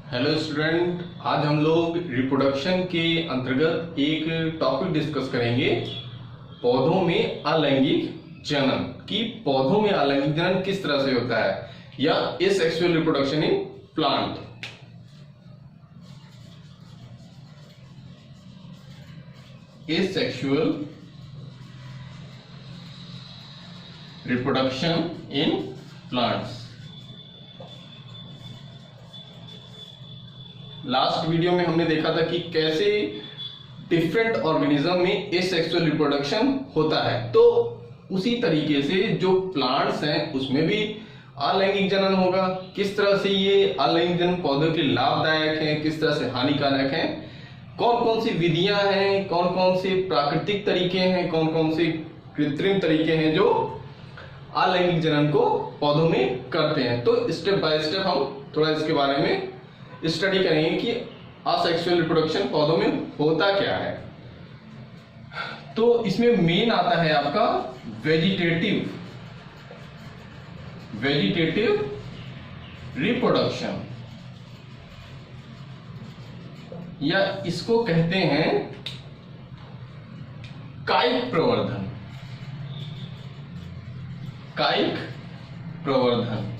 Hello student, आज हम लोग रिप्रोडक्शन के अंतर्गत एक टॉपिक डिस्कस करेंगे पौधों में अलैंगिक जनन कि पौधों में अलैंगिक जनन किस तरह से होता है या asexual reproduction in plant. Asexual reproduction in plants. Last video में हमने देखा था कि कैसे डिफरेंट ऑर्गेनिज्म में एसेक्सुअल रिप्रोडक्शन होता है, तो उसी तरीके से जो प्लांट्स हैं उसमें भी अलैंगिक जनन होगा। किस तरह से ये अलैंगिक जनन पौधों के लिए लाभदायक है, किस तरह से हानिकारक है, कौन कौन सी विधियां हैं, कौन कौन से प्राकृतिक तरीके हैं, कौन कौन से कृत्रिम तरीके हैं जो अलैंगिक जनन को पौधों में करते हैं। तो स्टेप बाय स्टेप हम थोड़ा इसके बारे में स्टडी करेंगे कि असेक्सुअल रिप्रोडक्शन पौधों में होता क्या है। तो इसमें मेन आता है आपका वेजिटेटिव रिप्रोडक्शन, या इसको कहते हैं कायिक प्रवर्धन। कायिक प्रवर्धन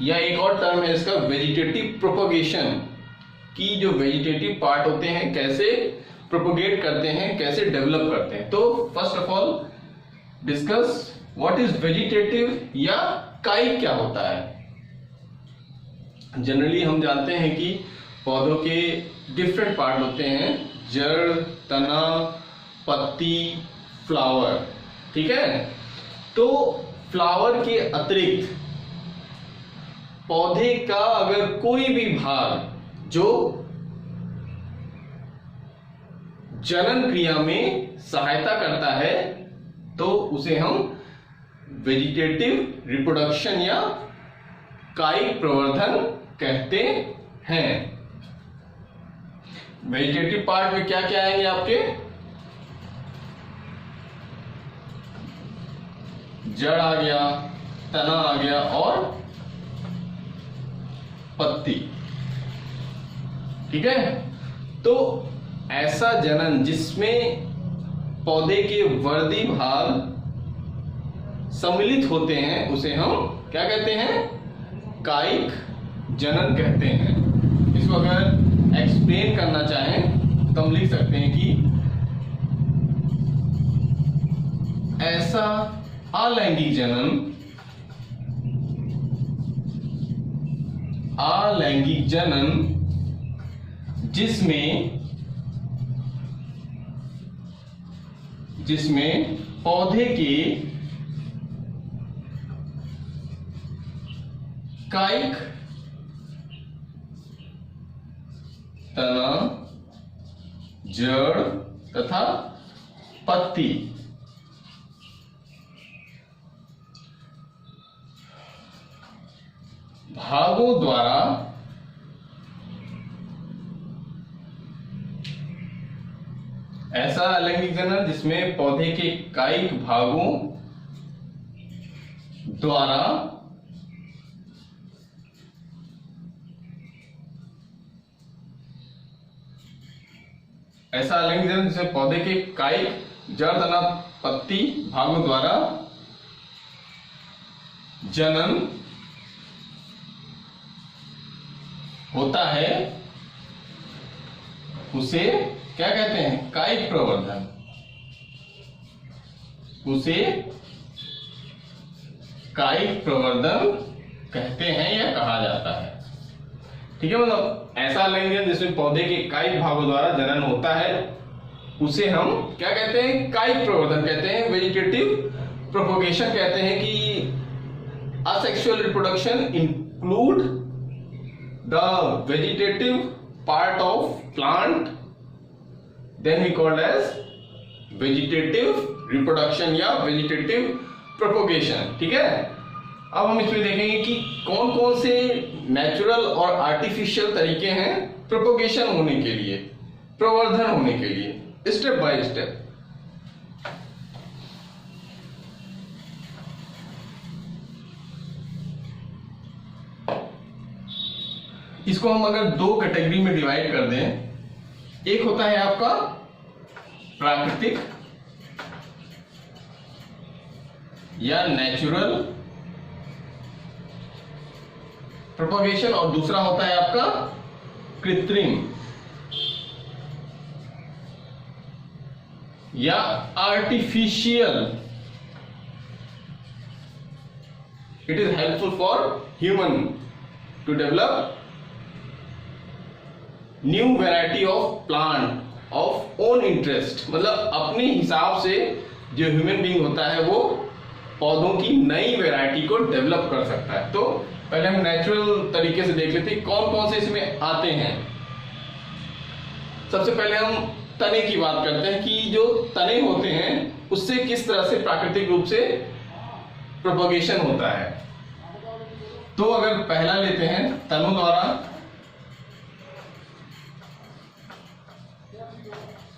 या एक और टर्म है इसका वेजिटेटिव प्रोपगेशन, कि जो वेजिटेटिव पार्ट होते हैं कैसे प्रोपोगेट करते हैं, कैसे डेवलप करते हैं। तो first of all discuss what is vegetative या कायिक क्या होता है। जनरली हम जानते हैं कि पौधों के डिफरेंट पार्ट होते हैं, जड़, तना, पत्ती, फ्लावर। ठीक है, तो फ्लावर के अतिरिक्त पौधे का अगर कोई भी भाग जो जनन क्रिया में सहायता करता है तो उसे हम वेजिटेटिव रिप्रोडक्शन या कायिक प्रवर्धन कहते हैं। वेजिटेटिव पार्ट में क्या क्या आएंगे आपके? जड़ आ गया, तना आ गया और पत्ती। ठीक है, तो ऐसा जनन जिसमें पौधे के वर्दी भाग सम्मिलित होते हैं उसे हम क्या कहते हैं? कायिक जनन कहते हैं। इसको अगर एक्सप्लेन करना चाहें तो हम लिख सकते हैं कि ऐसा अलैंगिक जनन जिसमें पौधे के कायिक, तना, जड़ तथा पत्ती भागों द्वारा ऐसा अलैंगिक जनन जिसमें पौधे के कायिक भागों द्वारा ऐसा अलैंगिक जनन जिसमें पौधे के कायिक, जड़, तना, पत्ती भागों द्वारा जनन होता है उसे क्या कहते हैं? कायिक प्रवर्धन। उसे कायिक प्रवर्धन कहते हैं या कहा जाता है। ठीक है, मतलब ऐसा अलैंगिक जिसमें पौधे के कायिक भागों द्वारा जनन होता है उसे हम क्या कहते हैं? कायिक प्रवर्धन कहते हैं, वेजिटेटिव प्रोपोगेशन कहते हैं। कि asexual reproduction include the vegetative part of plant, then we called as vegetative reproduction या vegetative propagation। ठीक है, अब हम इसमें देखेंगे कि कौन कौन से नेचुरल और आर्टिफिशियल तरीके हैं प्रोपोगेशन होने के लिए, प्रवर्धन होने के लिए, स्टेप बाय स्टेप। इसको हम अगर दो कैटेगरी में डिवाइड कर दें, एक होता है आपका प्राकृतिक या नेचुरल प्रोपगेशन, और दूसरा होता है आपका कृत्रिम या artificial. It is helpful for human to develop new variety of plant of own interest, मतलब अपने हिसाब से जो ह्यूमन बीइंग होता है वो पौधों की नई वैरायटी को डेवलप कर सकता है। तो पहले हम नेचुरल तरीके से देख लेते हैं कौन कौन से इसमें आते हैं। सबसे पहले हम तने की बात करते हैं कि जो तने होते हैं उससे किस तरह से प्राकृतिक रूप से प्रोपगेशन होता है। तो अगर पहला लेते हैं तनों द्वारा,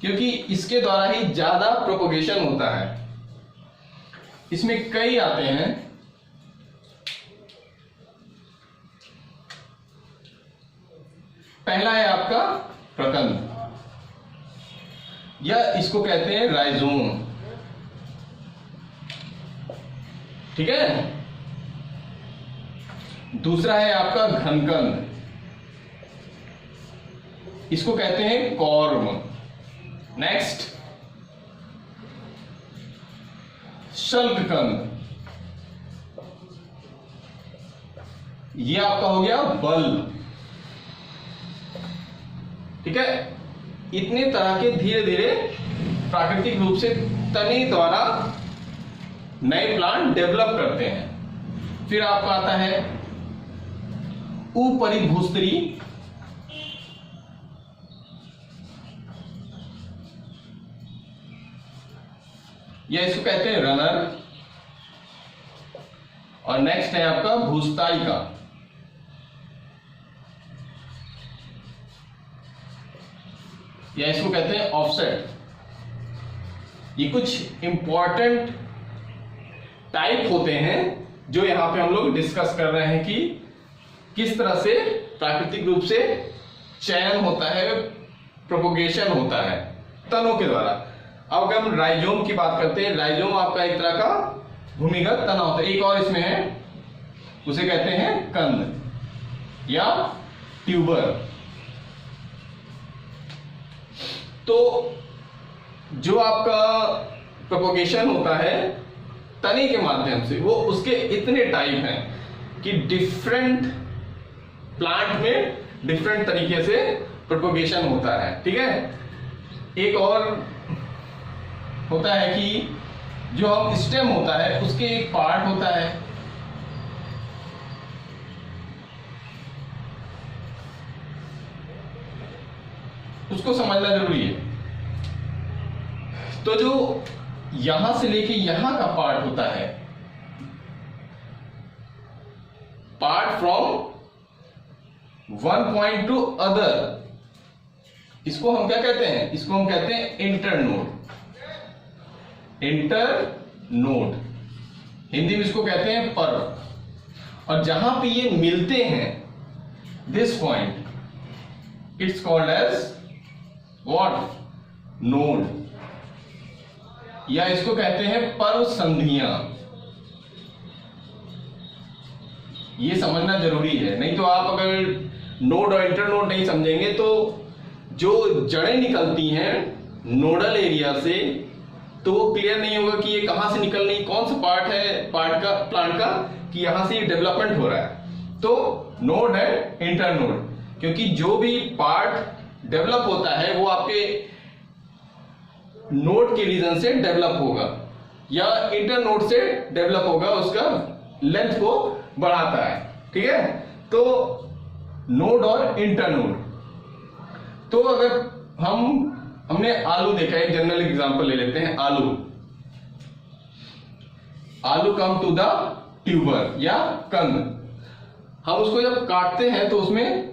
क्योंकि इसके द्वारा ही ज्यादा प्रोपगेशन होता है। इसमें कई आते हैं। पहला है आपका प्रकंद, या इसको कहते हैं राइजोम, ठीक है। दूसरा है आपका घनकंद, इसको कहते हैं कॉर्म। नेक्स्ट शल्ककंद, ये आपका हो गया बल्ब, ठीक है। इतने तरह के धीरे धीरे प्राकृतिक रूप से तने द्वारा नए प्लांट डेवलप करते हैं। फिर आपका आता है उपरिभूस्तरी, या इसको कहते हैं रनर। और नेक्स्ट है आपका भूस्थायिका, या इसको कहते हैं ऑफसेट। ये कुछ इंपॉर्टेंट टाइप होते हैं जो यहां पे हम लोग डिस्कस कर रहे हैं कि किस तरह से प्राकृतिक रूप से चयन होता है, प्रोपोगेशन होता है तनों के द्वारा। अब अगर हम राइजोम की बात करते हैं, राइजोम आपका एक तरह का भूमिगत तना होता है। एक और इसमें है, उसे कहते हैं कंद या ट्यूबर। तो जो आपका प्रोपोगेशन होता है तने के माध्यम से, वो उसके इतने टाइप हैं कि डिफरेंट प्लांट में डिफरेंट तरीके से प्रोपोगेशन होता है, ठीक है। एक और होता है कि जो हम स्टेम होता है उसके एक पार्ट होता है, उसको समझना जरूरी है। तो जो यहां से लेके यहां का पार्ट होता है, part from one point two other, इसको हम क्या कहते हैं? इसको हम कहते हैं इंटरनोड। इंटरनोड हिंदी में इसको कहते हैं पर्व। और जहां पे ये मिलते हैं, this point it's called as what? Node, या इसको कहते हैं पर्व संधियां। ये समझना जरूरी है, नहीं तो आप अगर नोड और इंटरनोड नहीं समझेंगे तो जो जड़ें निकलती हैं नोडल एरिया से, तो वो क्लियर नहीं होगा कि ये कहां से निकल रही, कौन सा पार्ट है पार्ट का, प्लांट का, कि यहां से ये डेवलपमेंट हो रहा है। तो नोड है इंटरनोड, क्योंकि जो भी पार्ट डेवलप होता है वो आपके नोड के रीजन से डेवलप होगा या इंटरनोड से डेवलप होगा, उसका लेंथ को बढ़ाता है, ठीक है। तो नोड और इंटरनोड। तो अगर हमने आलू देखा है, जनरल एग्जांपल ले लेते हैं आलू। आलू कम टू द ट्यूबर या कंद। हम उसको जब काटते हैं तो उसमें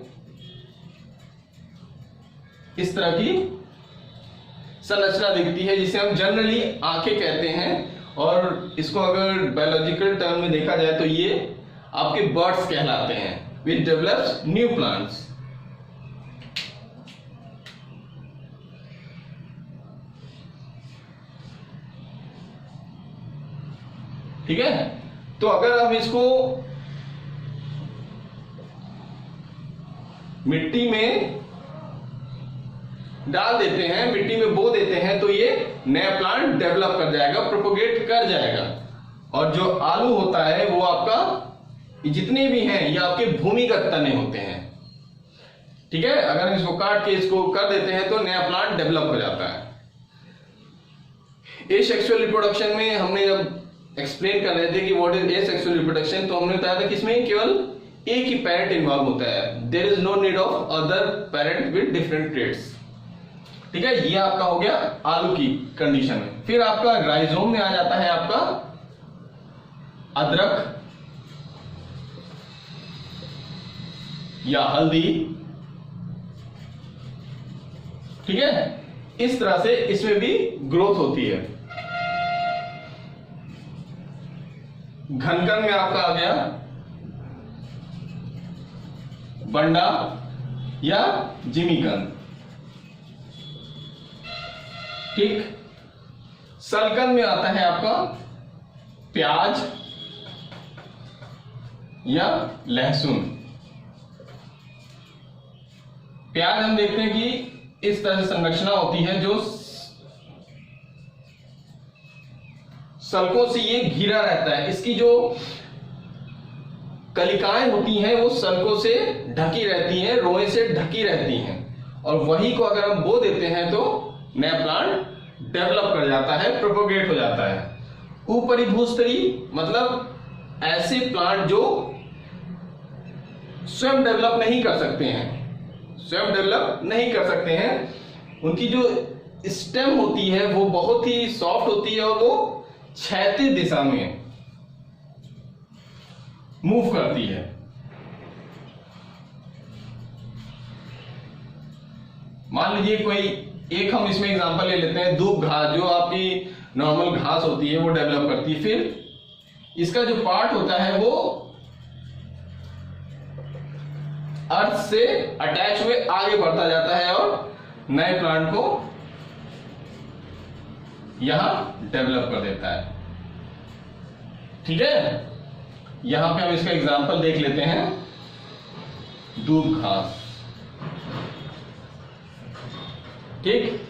इस तरह की संरचना दिखती है जिसे हम जनरली आंखें कहते हैं, और इसको अगर बायोलॉजिकल टर्म में देखा जाए तो ये आपके बर्ड्स कहलाते हैं। which develops new plants. ठीक है, तो अगर हम इसको मिट्टी में डाल देते हैं, मिट्टी में बो देते हैं, तो ये नया प्लांट डेवलप कर जाएगा, प्रोपोगेट कर जाएगा। और जो आलू होता है वो आपका जितने भी हैं ये आपके भूमिगत तने होते हैं। ठीक है, अगर हम इसको काट के इसको कर देते हैं तो नया प्लांट डेवलप हो जाता है। एसेक्सुअल रिप्रोडक्शन में हमने जब एक्सप्लेन कर रहे थे कि व्हाट इज एसेक्सुअल रिप्रोडक्शन, तो हमने बताया था कि इसमें केवल एक ही पेरेंट इन्वॉल्व होता है, there is no need of other parent with different traits. ठीक है, ये आपका हो गया आलू की कंडीशन में। फिर आपका राइजोम में आ जाता है आपका अदरक या हल्दी। ठीक है, इस तरह से इसमें भी ग्रोथ होती है। घनकन में आपका आ गया बंडा या जिमीकंद। ठीक, सलकन में आता है आपका प्याज या लहसुन। प्याज हम देखते हैं कि इस तरह से संरचना होती है जो सल्कों से ये घिरा रहता है, इसकी जो कलिकाएं होती हैं वो सल्कों से ढकी रहती हैं, रोए से ढकी रहती हैं, और वही को अगर हम बो देते हैं तो नया प्लांट डेवलप कर जाता है, प्रोपोगेट हो जाता है। ऊपरी भूस्तरी मतलब ऐसे प्लांट जो स्वयं डेवलप नहीं कर सकते हैं, स्वयं डेवलप नहीं कर सकते हैं, उनकी जो स्टेम होती है वो बहुत ही सॉफ्ट होती है और वो क्षैतिज दिशा में मूव करती है। मान लीजिए कोई एक हम इसमें एग्जांपल ले लेते हैं, दूब घास जो आपकी नॉर्मल घास होती है वो डेवलप करती है, फिर इसका जो पार्ट होता है वो अर्थ से अटैच हुए आगे बढ़ता जाता है और नए प्लांट को यहां डेवलप कर देता है। ठीक है, यहां पे हम इसका एग्जांपल देख लेते हैं, दूब घास। ठीक,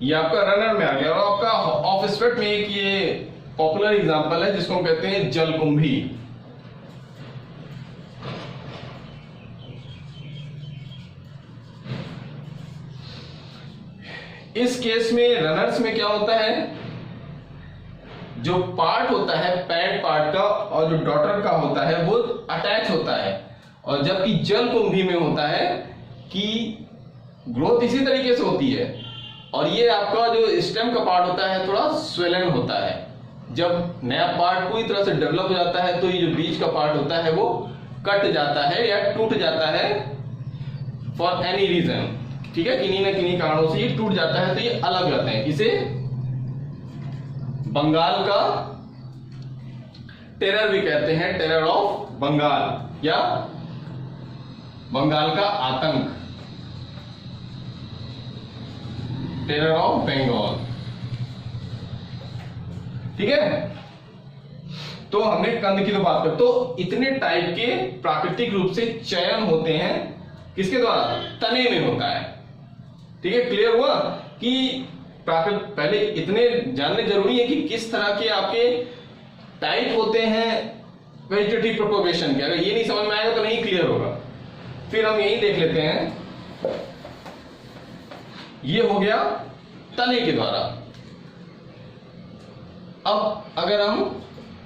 ये आपका रनर में आ गया। और आपका ऑफ स्पेक्ट में एक ये पॉपुलर एग्जांपल है जिसको हम कहते हैं जलकुंभी। इस केस में रनर्स में क्या होता है, जो पार्ट होता है पैड पार्ट का और जो डॉटर का होता है वो अटैच होता है, और जबकि जलकुंभी में होता है कि ग्रोथ इसी तरीके से होती है, और ये आपका जो स्टेम का पार्ट होता है थोड़ा स्वेलन होता है। जब नया पार्ट पूरी तरह से डेवलप हो जाता है तो ये जो बीच का पार्ट होता है वो कट जाता है या टूट जाता है फॉर एनी रीजन। ठीक है, किन्हीं ना किन्हीं कारणों से ये टूट जाता है तो ये अलग रहते हैं। इसे बंगाल का टेरर भी कहते हैं, टेरर ऑफ बंगाल या बंगाल का आतंक, टेरर ऑफ बंगाल। ठीक है, तो हमने कंद की तो बात कर, तो इतने टाइप के प्राकृतिक रूप से चयन होते हैं, किसके द्वारा, तने में होता है। ठीक है, क्लियर हुआ कि पहले इतने जानने जरूरी है कि किस तरह के आपके टाइप होते हैं वेजिटेटिव प्रोपोगेशन के। अगर ये नहीं समझ में आएगा तो नहीं क्लियर होगा। फिर हम यही देख लेते हैं, ये हो गया तने के द्वारा। अब अगर हम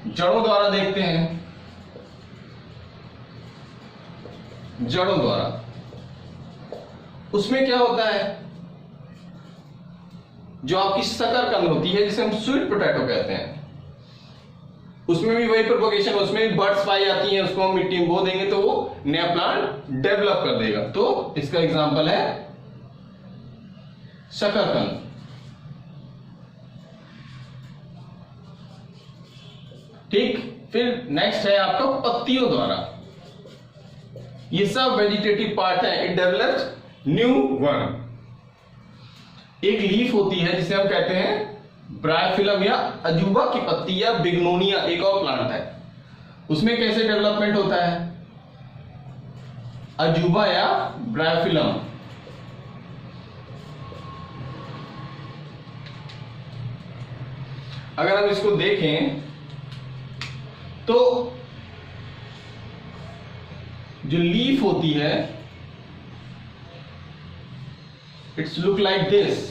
जड़ों द्वारा देखते हैं, जड़ों द्वारा उसमें क्या होता है, जो आपकी शकरकंद होती है जिसे हम स्वीट पोटैटो कहते हैं, उसमें भी वही प्रोपोगेशन, उसमें भी बर्ड्स पाई जाती हैं, उसको हम मिट्टी में बो देंगे तो वो नया प्लांट डेवलप कर देगा। तो इसका एग्जांपल है शकरकंद। ठीक, फिर नेक्स्ट है आपका पत्तियों द्वारा। ये सब वेजिटेटिव पार्ट है। It develops new one. एक लीफ होती है जिसे हम कहते हैं ब्रायोफिलम या अजूबा की पत्ती या बिग्नोनिया, एक और प्लांट है, उसमें कैसे डेवलपमेंट होता है? अजूबा या ब्रायोफिलम। अगर हम इसको देखें तो जो लीफ होती है इट्स लुक लाइक दिस।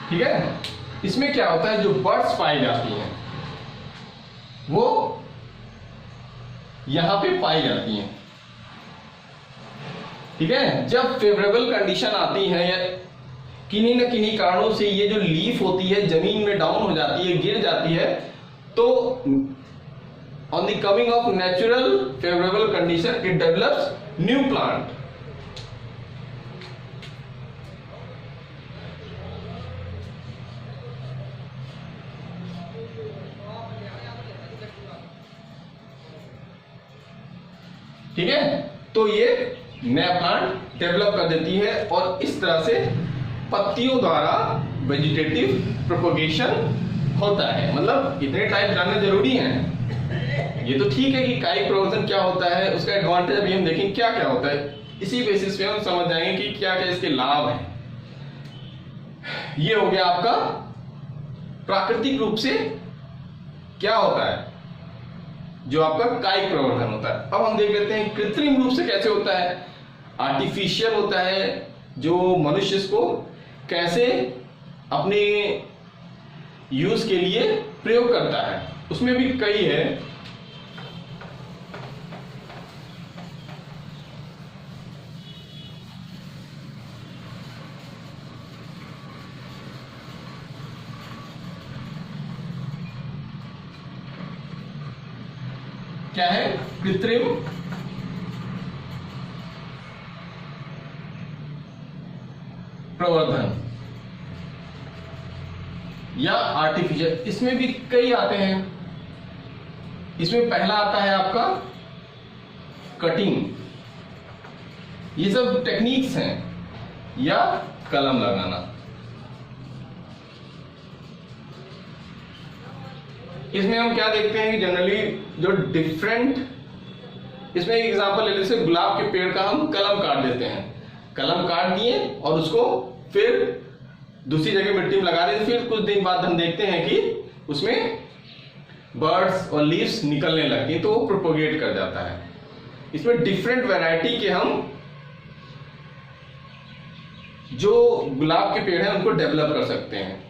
ठीक है, इसमें क्या होता है, जो बर्ड्स पाई जाती हैं वो यहां पे पाई जाती हैं। ठीक है, जब फेवरेबल कंडीशन आती है या किन्हीं न किन्हीं कारणों से ये जो लीफ होती है जमीन में डाउन हो जाती है, गिर जाती है, तो on the coming of natural favourable condition it develops new plant. ठीक है, तो ये नया प्लांट डेवलप कर देती है और इस तरह से पत्तियों द्वारा वेजिटेटिव प्रोपोगेशन होता है। मतलब इतने टाइप जानना जरूरी है। ये तो ठीक है कि कायिक प्रवर्धन क्या होता है, उसका एडवांटेज अभी हम देखेंगे क्या क्या होता है, इसी बेसिस पे हम समझ जाएंगे कि क्या क्या इसके लाभ हैं। ये हो गया आपका प्राकृतिक रूप से क्या होता है, जो आपका कायिक प्रवर्धन होता है। अब हम देख लेते हैं कृत्रिम रूप से कैसे होता है, आर्टिफिशियल होता है, जो मनुष्य इसको कैसे अपने यूज के लिए प्रयोग करता है। उसमें भी कई है। क्या है, कृत्रिम प्रवर्धन या आर्टिफिशियल। इसमें भी कई आते हैं। इसमें पहला आता है आपका कटिंग। ये सब टेक्निक्स हैं, या कलम लगाना। इसमें हम क्या देखते हैं कि जनरली जो डिफरेंट, इसमें एक एग्जांपल ले लेते हैं, गुलाब के पेड़ का हम कलम काट देते हैं। कलम काट दिए और उसको फिर दूसरी जगह मिट्टी में लगा देते, फिर कुछ दिन बाद हम देखते हैं कि उसमें बर्ड्स और लीव्स निकलने लगती हैं, तो वो प्रोपोगेट कर जाता है। इसमें डिफरेंट वैरायटी के हम जो गुलाब के पेड़ हैं उनको डेवलप कर सकते हैं।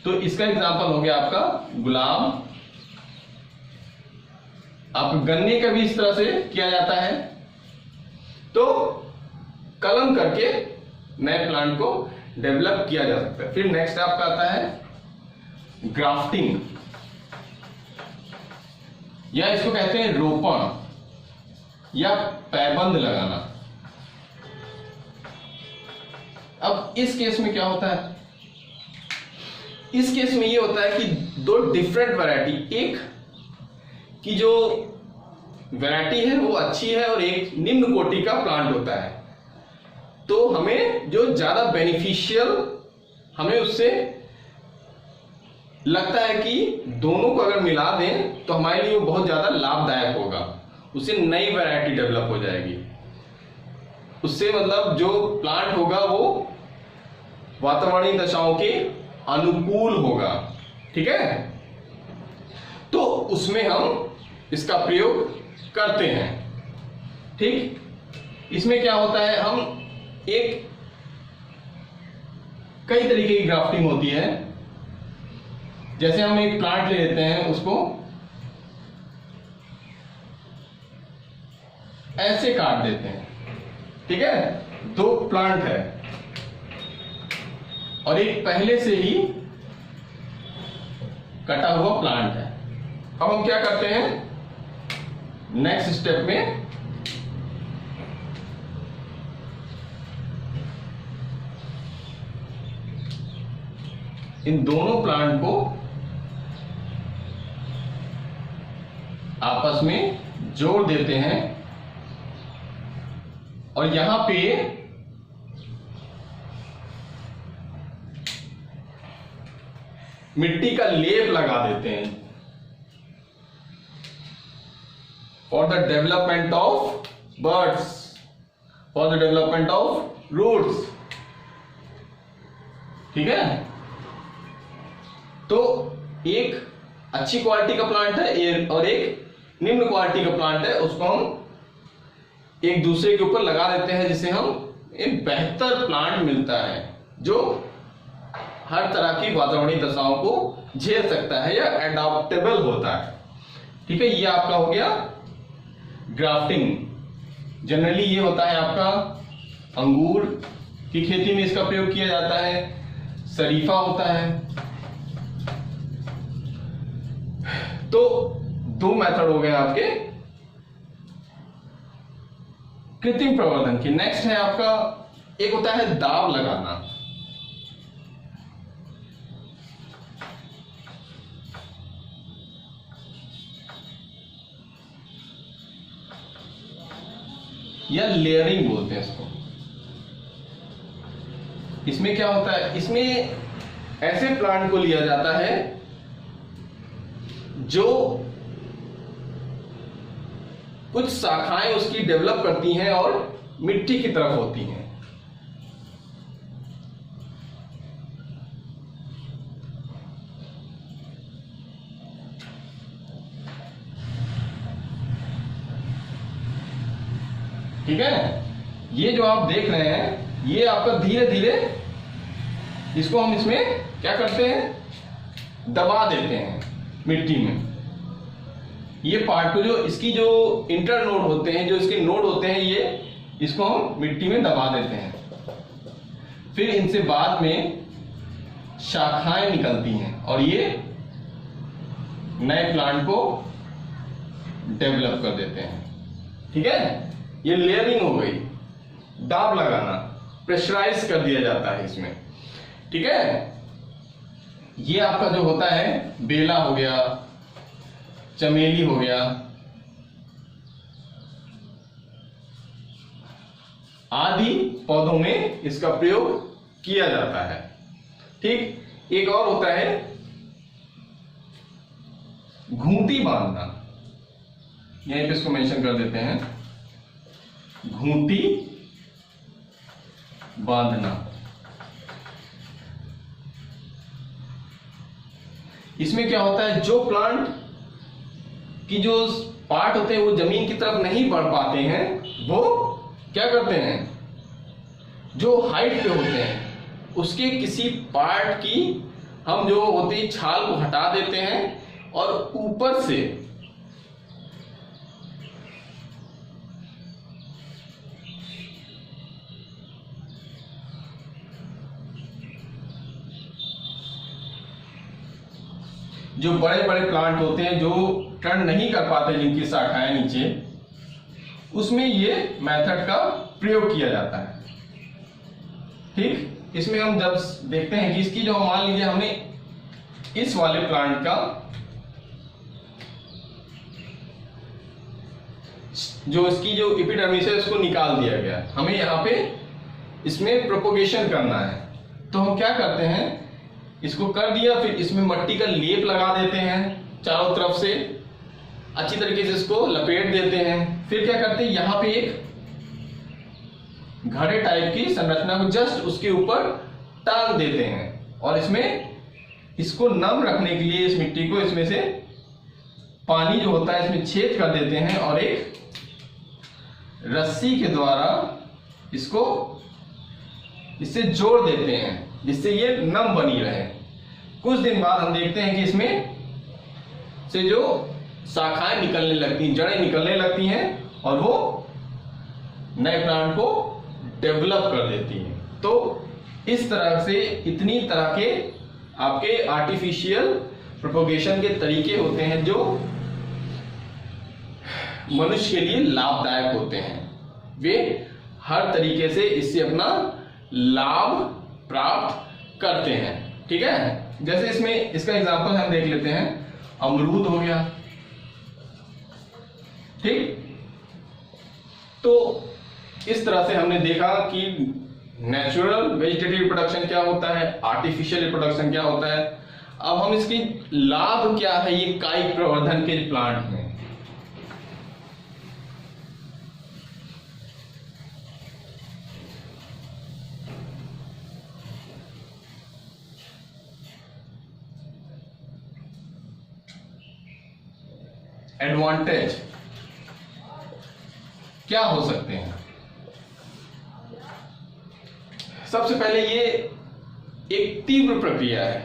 तो इसका एग्जांपल हो गया आपका गुलाब। आप गन्ने का भी इस तरह से किया जाता है। तो कलम करके नए प्लांट को डेवलप किया जा सकता है। फिर नेक्स्ट आपका आता है ग्राफ्टिंग, या इसको कहते हैं रोपण या पैबंद लगाना। अब इस केस में क्या होता है, इस केस में ये होता है कि दो डिफरेंट वैरायटी, एक की जो वैरायटी है वो अच्छी है और एक निम्न कोटि का प्लांट होता है। तो हमें जो ज्यादा बेनिफिशियल, हमें उससे लगता है कि दोनों को अगर मिला दें तो हमारे लिए वो बहुत ज्यादा लाभदायक होगा। उससे नई वैरायटी डेवलप हो जाएगी। उससे मतलब जो प्लांट होगा वो वातावरणीय दशाओं के अनुकूल होगा। ठीक है, तो उसमें हम इसका प्रयोग करते हैं। ठीक, इसमें क्या होता है, हम एक कई तरीके की ग्राफ्टिंग होती है। जैसे हम एक प्लांट ले लेते हैं, उसको ऐसे काट देते हैं। ठीक है, दो प्लांट है और एक पहले से ही कटा हुआ प्लांट है। अब हम क्या करते हैं, नेक्स्ट स्टेप में इन दोनों प्लांट को आपस में जोड़ देते हैं और यहां पे मिट्टी का लेप लगा देते हैं for the development of birds, for the development of roots. ठीक है, तो एक अच्छी क्वालिटी का प्लांट है और एक निम्न क्वालिटी का प्लांट है, उसको हम एक दूसरे के ऊपर लगा देते हैं जिससे हम एक बेहतर प्लांट मिलता है जो हर तरह की वातावरणीय दशाओं को झेल सकता है या एडाप्टेबल होता है। ठीक है, ये आपका हो गया ग्राफ्टिंग। जनरली ये होता है आपका अंगूर की खेती में इसका प्रयोग किया जाता है, शरीफा होता है। तो दो मेथड हो गए आपके कृत्रिम प्रवर्धन के। नेक्स्ट है आपका, एक होता है दाब लगाना। या लेयरिंग बोलते हैं इसको। इसमें क्या होता है, इसमें ऐसे प्लांट को लिया जाता है जो कुछ शाखाएं उसकी डेवलप करती हैं और मिट्टी की तरफ होती हैं। ठीक है, ये जो आप देख रहे हैं ये आपका धीरे धीरे इसको हम इसमें क्या करते हैं, दबा देते हैं मिट्टी में। ये पार्ट को जो इसकी जो इंटर नोड होते हैं, जो इसके नोड होते हैं, ये इसको हम मिट्टी में दबा देते हैं। फिर इनसे बाद में शाखाएं निकलती हैं और ये नए प्लांट को डेवलप कर देते हैं। ठीक है, ये लेयरिंग हो गई, दाब लगाना, प्रेशराइज कर दिया जाता है इसमें। ठीक है, ये आपका जो होता है बेला हो गया, चमेली हो गया, आदि पौधों में इसका प्रयोग किया जाता है। ठीक, एक और होता है घूंटी बांधना, यहीं पे इसको मेंशन कर देते हैं, घूंटी बांधना। इसमें क्या होता है, जो प्लांट की जो पार्ट होते हैं वो जमीन की तरफ नहीं बढ़ पाते हैं, वो क्या करते हैं, जो हाइट पे होते हैं उसके किसी पार्ट की हम जो होती है छाल को हटा देते हैं और ऊपर से जो बड़े बड़े प्लांट होते हैं जो टर्न नहीं कर पाते, जिनकी शाखाएं नीचे, उसमें ये मेथड का प्रयोग किया जाता है। ठीक, इसमें हम जब देखते हैं कि इसकी जो मान लीजिए हमने इस वाले प्लांट का जो इसकी जो एपिडर्मिस है उसको निकाल दिया गया, हमें यहाँ पे इसमें प्रोपोगेशन करना है, तो हम क्या करते हैं, इसको कर दिया, फिर इसमें मिट्टी का लेप लगा देते हैं चारों तरफ से, अच्छी तरीके से इसको लपेट देते हैं। फिर क्या करते हैं, यहाँ पे एक घड़े टाइप की संरचना को जस्ट उसके ऊपर टांग देते हैं और इसमें इसको नम रखने के लिए इस मिट्टी को इसमें से पानी जो होता है इसमें छेद कर देते हैं और एक रस्सी के द्वारा इसको इससे जोड़ देते हैं जिससे ये नम बनी रहे। कुछ दिन बाद हम देखते हैं कि इसमें से जो शाखाएं निकलने लगती हैं, जड़ें निकलने लगती हैं और वो नए प्लांट को डेवलप कर देती हैं। तो इस तरह से इतनी तरह के आपके आर्टिफिशियल प्रोपोगेशन के तरीके होते हैं जो मनुष्य के लिए लाभदायक होते हैं। वे हर तरीके से इससे अपना लाभ प्राप्त करते हैं। ठीक है, जैसे इसमें इसका एग्जांपल हम देख लेते हैं, अमरूद हो गया, ठीक, तो इस तरह से हमने देखा कि नेचुरल वेजिटेटिव रिप्रोडक्शन क्या होता है, आर्टिफिशियल रिप्रोडक्शन क्या होता है। अब हम इसकी लाभ क्या है ये कायिक प्रवर्धन के प्लांट में। एडवांटेज क्या हो सकते हैं? सबसे पहले ये एक तीव्र प्रक्रिया है,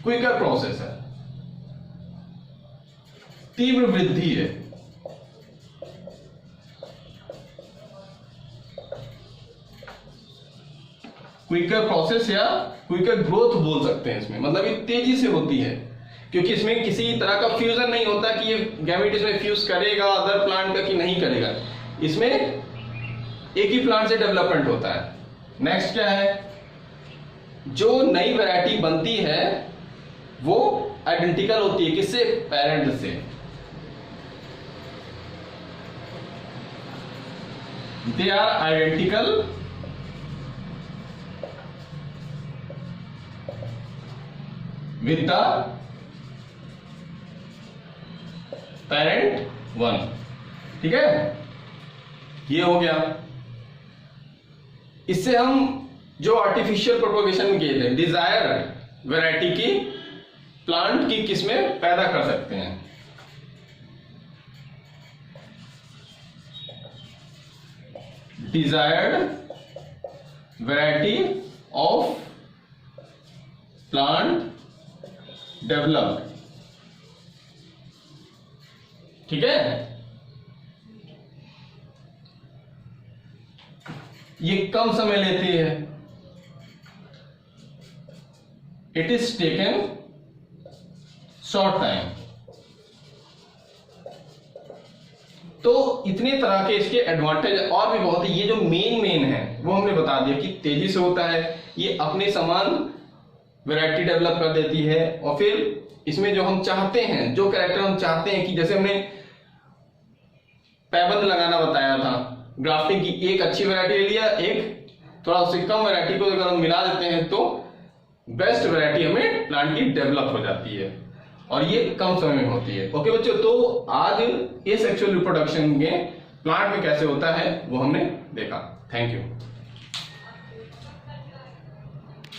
क्विकर प्रोसेस है, तीव्र वृद्धि है। क्विकर प्रोसेस या क्विकर ग्रोथ बोल सकते हैं इसमें, मतलब ये तेजी से होती है क्योंकि इसमें किसी तरह का फ्यूजन नहीं होता कि ये गैमेट इसमें फ्यूज करेगा अदर प्लांट का कि नहीं करेगा, इसमें एक ही प्लांट से डेवलपमेंट होता है। नेक्स्ट क्या है, जो नई वैरायटी बनती है वो आइडेंटिकल होती है, किससे? पेरेंट से। They are identical with the parent one. ठीक है, ये हो गया। इससे हम जो आर्टिफिशियल प्रोपगेशन किए थे, डिजायर्ड वैरायटी की प्लांट की किस्में पैदा कर सकते हैं। Desired variety of plant developed. ठीक है, ये कम समय लेती है, it is taken short time. तो इतने तरह के इसके एडवांटेज और भी बहुत है। ये जो मेन है वो हमने बता दिया कि तेजी से होता है, ये अपने समान वैरायटी डेवलप कर देती है, और फिर इसमें जो हम चाहते हैं, जो कैरेक्टर हम चाहते हैं कि जैसे हमने पैबंद लगाना बताया था ग्राफ्टिंग की, एक अच्छी वैरायटी ले लिया, एक थोड़ा उससे कम वैरायटी को अगर हम मिला देते हैं तो बेस्ट वैरायटी हमें प्लांट की डेवलप हो जाती है, और ये कम समय में होती है। ओके बच्चों, तो आज ये सेक्सुअल रिप्रोडक्शन में प्लांट में कैसे होता है वो हमने देखा। Thank you.